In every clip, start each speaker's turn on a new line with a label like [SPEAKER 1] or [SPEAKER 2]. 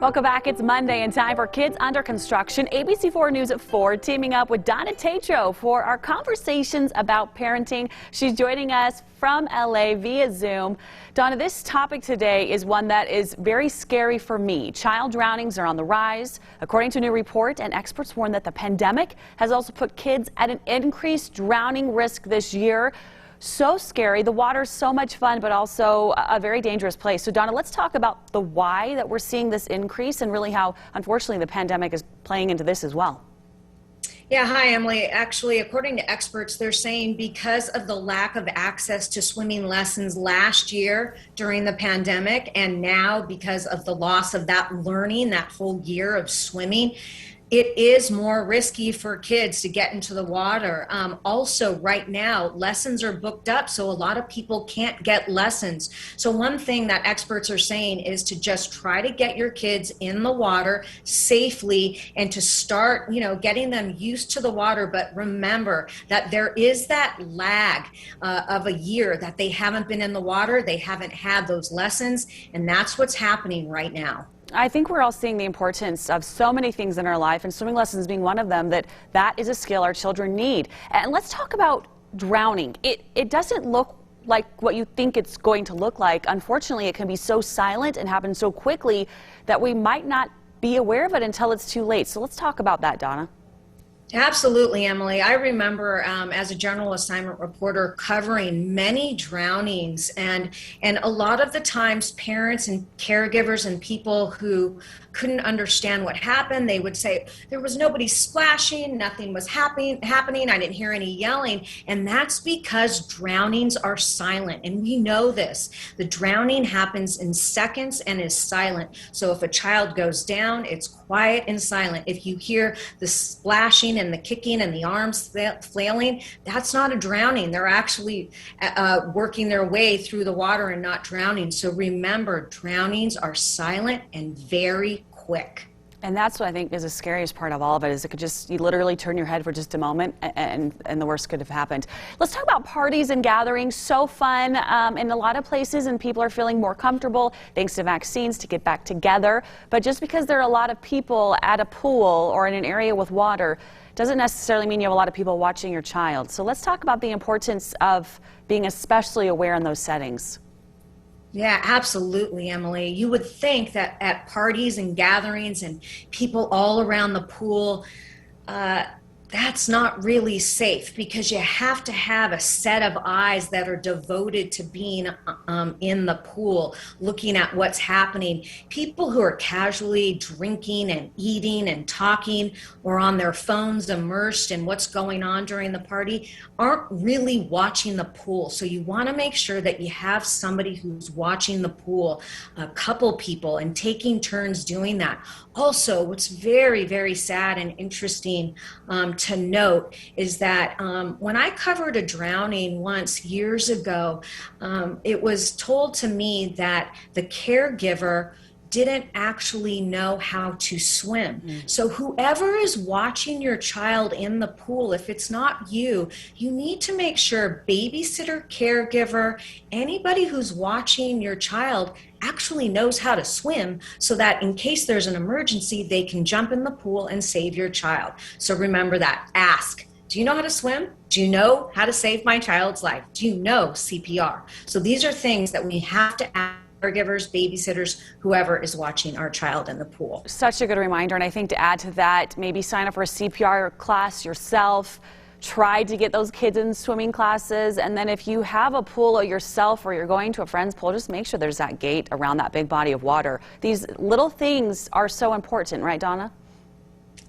[SPEAKER 1] Welcome back. It's Monday and time for Kids Under Construction. ABC4 News at 4 teaming up with Donna Tatro for our conversations about parenting. She's joining us from LA via Zoom. Donna, this topic today is one that is very scary for me. Child drownings are on the rise. According to a new report, and experts warn that the pandemic has also put kids at an increased drowning risk this year. So scary. The water's so much fun, but also a very dangerous place. So, Donna, let's talk about the why that we're seeing this increase and really how, unfortunately, the pandemic is playing into this as well.
[SPEAKER 2] Yeah, hi, Emily. Actually, according to experts, they're saying because of the lack of access to swimming lessons last year during the pandemic, and now because of the loss of that learning, that whole year of swimming, it is more risky for kids to get into the water. Also, right now, lessons are booked up, so a lot of people can't get lessons. So one thing that experts are saying is to just try to get your kids in the water safely and to start, getting them used to the water. But remember that there is that lag of a year that they haven't been in the water, they haven't had those lessons, and that's what's happening right now.
[SPEAKER 1] I think we're all seeing the importance of so many things in our life, and swimming lessons being one of them, that is a skill our children need. And let's talk about drowning. It doesn't look like what you think it's going to look like. Unfortunately, it can be so silent and happen so quickly that we might not be aware of it until it's too late. So let's talk about that, Donna.
[SPEAKER 2] Absolutely, Emily. I remember as a general assignment reporter covering many drownings, and a lot of the times parents and caregivers and people who couldn't understand what happened, they would say there was nobody splashing, nothing was happening, I didn't hear any yelling, and that's because drownings are silent, and we know this. The drowning happens in seconds and is silent. So if a child goes down, it's quiet and silent. If you hear the splashing and the kicking and the arms flailing, that's not a drowning. They're actually working their way through the water and not drowning. So remember, drownings are silent and very quick.
[SPEAKER 1] And that's what I think is the scariest part of all of it, is it could just, you literally turn your head for just a moment and the worst could have happened. Let's talk about parties and gatherings. So fun in a lot of places, and people are feeling more comfortable thanks to vaccines to get back together. But just because there are a lot of people at a pool or in an area with water doesn't necessarily mean you have a lot of people watching your child. So let's talk about the importance of being especially aware in those settings.
[SPEAKER 2] Yeah, absolutely, Emily. You would think that at parties and gatherings and people all around the pool, that's not really safe, because you have to have a set of eyes that are devoted to being in the pool, looking at what's happening. People who are casually drinking and eating and talking, or on their phones immersed in what's going on during the party, aren't really watching the pool. So you want to make sure that you have somebody who's watching the pool, a couple people, and taking turns doing that. Also, what's very, very sad and interesting to note is that when I covered a drowning once years ago, it was told to me that the caregiver didn't actually know how to swim. So whoever is watching your child in the pool, if it's not you, you need to make sure babysitter, caregiver, anybody who's watching your child actually knows how to swim, so that in case there's an emergency, they can jump in the pool and save your child. So remember that. Ask. Do you know how to swim? Do you know how to save my child's life? Do you know CPR? So these are things that we have to ask caregivers, babysitters, whoever is watching our child in the pool.
[SPEAKER 1] Such a good reminder. And I think to add to that, maybe sign up for a CPR class yourself. Try to get those kids in swimming classes. And then if you have a pool yourself, or you're going to a friend's pool, just make sure there's that gate around that big body of water. These little things are so important, right, Donna?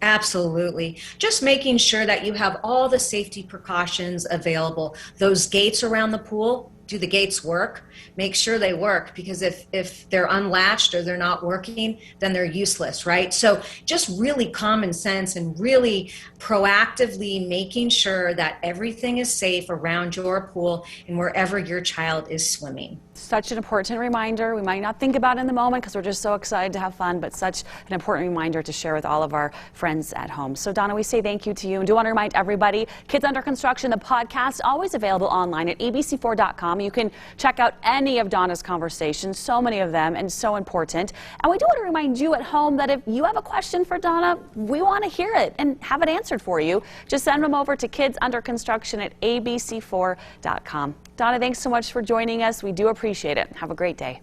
[SPEAKER 2] Absolutely. Just making sure that you have all the safety precautions available. Those gates around the pool, do the gates work? Make sure they work, because if they're unlatched or they're not working, then they're useless, right? So just really common sense and really proactively making sure that everything is safe around your pool and wherever your child is swimming.
[SPEAKER 1] Such an important reminder. We might not think about it in the moment because we're just so excited to have fun, but such an important reminder to share with all of our friends at home. So Donna, we say thank you to you, and do want to remind everybody, Kids Under Construction, the podcast, always available online at abc4.com. You can check out any of Donna's conversations, so many of them, and so important. And we do want to remind you at home that if you have a question for Donna, we want to hear it and have it answered for you. Just send them over to kidsunderconstruction at abc4.com. Donna, thanks so much for joining us. We do appreciate it. Have a great day.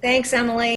[SPEAKER 2] Thanks, Emily.